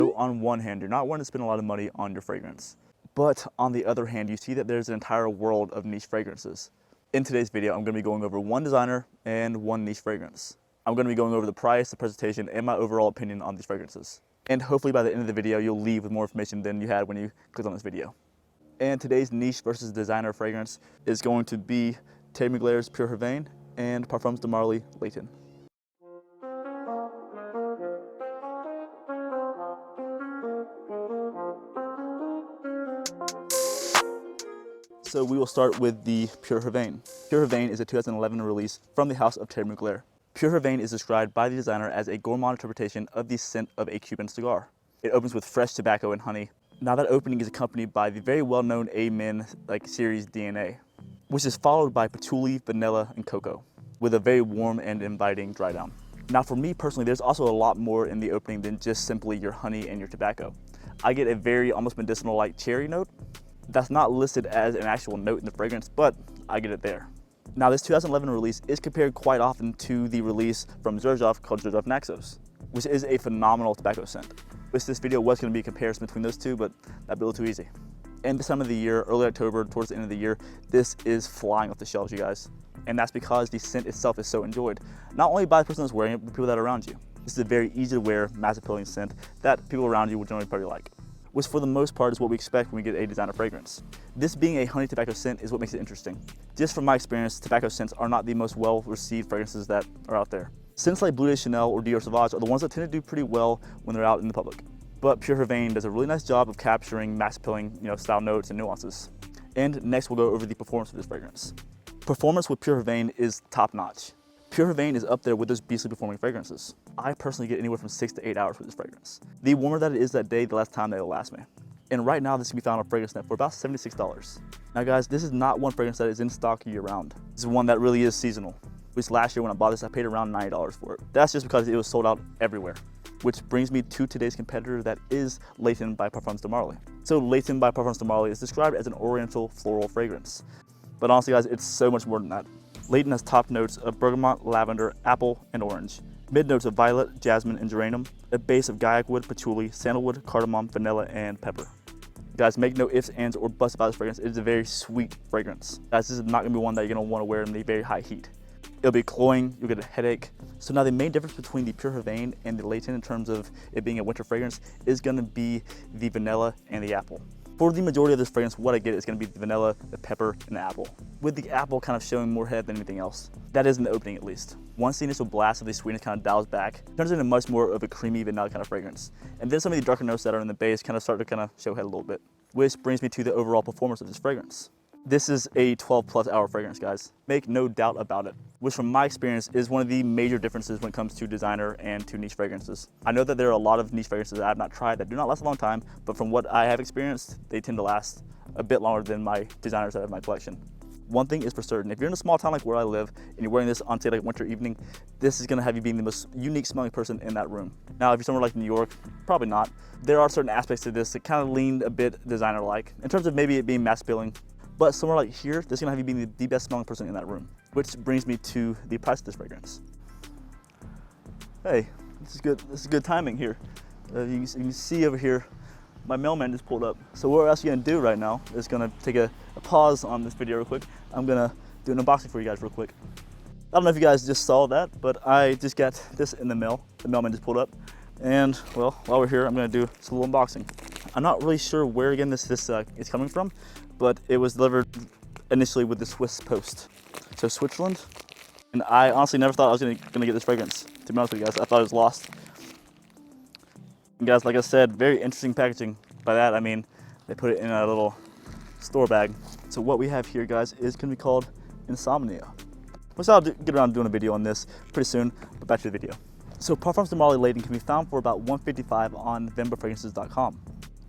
So on one hand, you're not wanting to spend a lot of money on your fragrance. But on the other hand, you see that there's an entire world of niche fragrances. In today's video, I'm going to be going over one designer and one niche fragrance. I'm going to be going over the price, the presentation, and my overall opinion on these fragrances. And hopefully by the end of the video, you'll leave with more information than you had when you clicked on this video. And today's niche versus designer fragrance is going to be Thierry Mugler's Pure Havane and Parfums de Marly Layton. So we will start with the Pure Havane. Pure Havane is a 2011 release from the house of Thierry Mugler. Pure Havane is described by the designer as a gourmand interpretation of the scent of a Cuban cigar. It opens with fresh tobacco and honey. Now that opening is accompanied by the very well-known Amen series DNA, which is followed by patchouli, vanilla, and cocoa, with a very warm and inviting dry down. Now for me personally, there's also a lot more in the opening than just simply your honey and your tobacco. I get a very almost medicinal-like cherry note that's not listed as an actual note in the fragrance, but I get it there. Now this 2011 release is compared quite often to the release from Xerjoff called Xerjoff Naxos, which is a phenomenal tobacco scent. Wish this video was going to be a comparison between those two, but that'd be a little too easy. And this time of the year, early October, towards the end of the year, this is flying off the shelves, you guys. And that's because the scent itself is so enjoyed, not only by the person that's wearing it, but people that are around you. This is a very easy to wear, mass appealing scent that people around you will generally probably like, which for the most part is what we expect when we get a designer fragrance. This being a honey tobacco scent is what makes it interesting. Just from my experience, tobacco scents are not the most well-received fragrances that are out there. Scents like Bleu de Chanel or Dior Sauvage are the ones that tend to do pretty well when they're out in the public. But Pure Havane does a really nice job of capturing mass appealing, style notes and nuances. And next we'll go over the performance of this fragrance. Performance with Pure Havane is top notch. Pure Havane is up there with those beastly performing fragrances. I personally get anywhere from 6 to 8 hours with this fragrance. The warmer that it is that day, the less time that it'll last me. And right now this can be found on FragranceNet for about $76. Now guys, this is not one fragrance that is in stock year round. This is one that really is seasonal. Which last year when I bought this, I paid around $90 for it. That's just because it was sold out everywhere. Which brings me to today's competitor, that is Layton by Parfums de Marly. So Layton by Parfums de Marly is described as an oriental floral fragrance. But honestly guys, it's so much more than that. Layton has top notes of bergamot, lavender, apple, and orange. Mid notes of violet, jasmine, and geranium. A base of guaiac wood, patchouli, sandalwood, cardamom, vanilla, and pepper. Guys, make no ifs, ands, or buts about this fragrance. It is a very sweet fragrance. Guys, this is not going to be one that you're going to want to wear in the very high heat. It'll be cloying, you'll get a headache. So now the main difference between the Pure Havane and the Layton in terms of it being a winter fragrance is going to be the vanilla and the apple. For the majority of this fragrance, what I get is going to be the vanilla, the pepper, and the apple, with the apple kind of showing more head than anything else. That is in the opening at least. Once the initial blast of the sweetness kind of dials back, it turns into much more of a creamy vanilla kind of fragrance. And then some of the darker notes that are in the base kind of start to kind of show head a little bit, which brings me to the overall performance of this fragrance. This is a 12+ hour fragrance, guys. Make no doubt about it, which from my experience is one of the major differences when it comes to designer and to niche fragrances. I know that there are a lot of niche fragrances that I have not tried that do not last a long time, but from what I have experienced, they tend to last a bit longer than my designers that I have in my collection. One thing is for certain, if you're in a small town like where I live and you're wearing this on say like a winter evening, this is gonna have you being the most unique smelling person in that room. Now, if you're somewhere like New York, probably not. There are certain aspects to this that kind of lean a bit designer-like in terms of maybe it being mass appealing. But somewhere like here, this is gonna have you being the best smelling person in that room, which brings me to the price of this fragrance. Hey, this is good. This is good timing here. You can see over here, my mailman just pulled up. So what we're actually gonna do right now is gonna take a pause on this video real quick. I'm gonna do an unboxing for you guys real quick. I don't know if you guys just saw that, but I just got this in the mail. The mailman just pulled up. And well, while we're here, I'm gonna do just a little unboxing. I'm not really sure where again this is coming from, but it was delivered initially with the Swiss post. So Switzerland. And I honestly never thought I was gonna get this fragrance. To be honest with you guys, I thought it was lost. And guys, like I said, very interesting packaging. By that, I mean, they put it in a little store bag. So what we have here, guys, is gonna be called Insomnia. Which I'll get around to doing a video on this pretty soon, but back to the video. So Parfums de Marly Layton can be found for about $155 on VembaFragrances.com,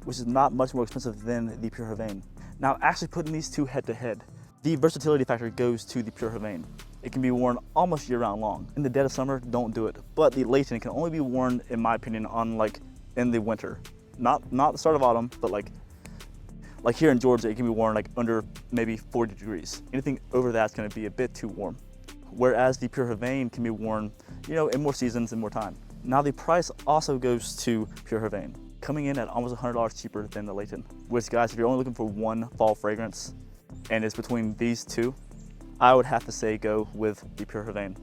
which is not much more expensive than the Pure Havane. Now, actually putting these two head to head, the versatility factor goes to the Pure Havane. It can be worn almost year-round long. In the dead of summer, don't do it. But the Layton can only be worn, in my opinion, on in the winter. Not the start of autumn, but like here in Georgia, it can be worn under maybe 40 degrees. Anything over that's gonna be a bit too warm. Whereas the Pure Havane can be worn, in more seasons and more time. Now the price also goes to Pure Havane. coming in at almost $100 cheaper than the Layton. Which, guys, if you're only looking for one fall fragrance and it's between these two, I would have to say go with the Pure Havane.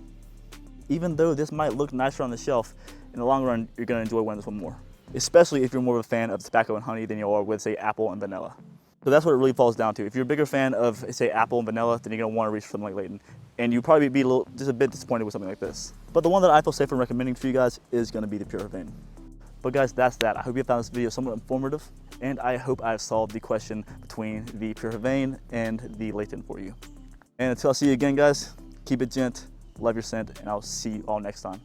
Even though this might look nicer on the shelf, in the long run, you're gonna enjoy wearing this one more. Especially if you're more of a fan of tobacco and honey than you are with, say, apple and vanilla. So that's what it really falls down to. If you're a bigger fan of, say, apple and vanilla, then you're gonna wanna reach for something like Layton. And you'd probably be just a bit disappointed with something like this. But the one that I feel safe in recommending for you guys is gonna be the Pure Havane. But guys, that's that. I hope you found this video somewhat informative, and I hope I've solved the question between the Pure Havane and the Layton for you. And until I see you again, guys, keep it gent, love your scent, and I'll see you all next time.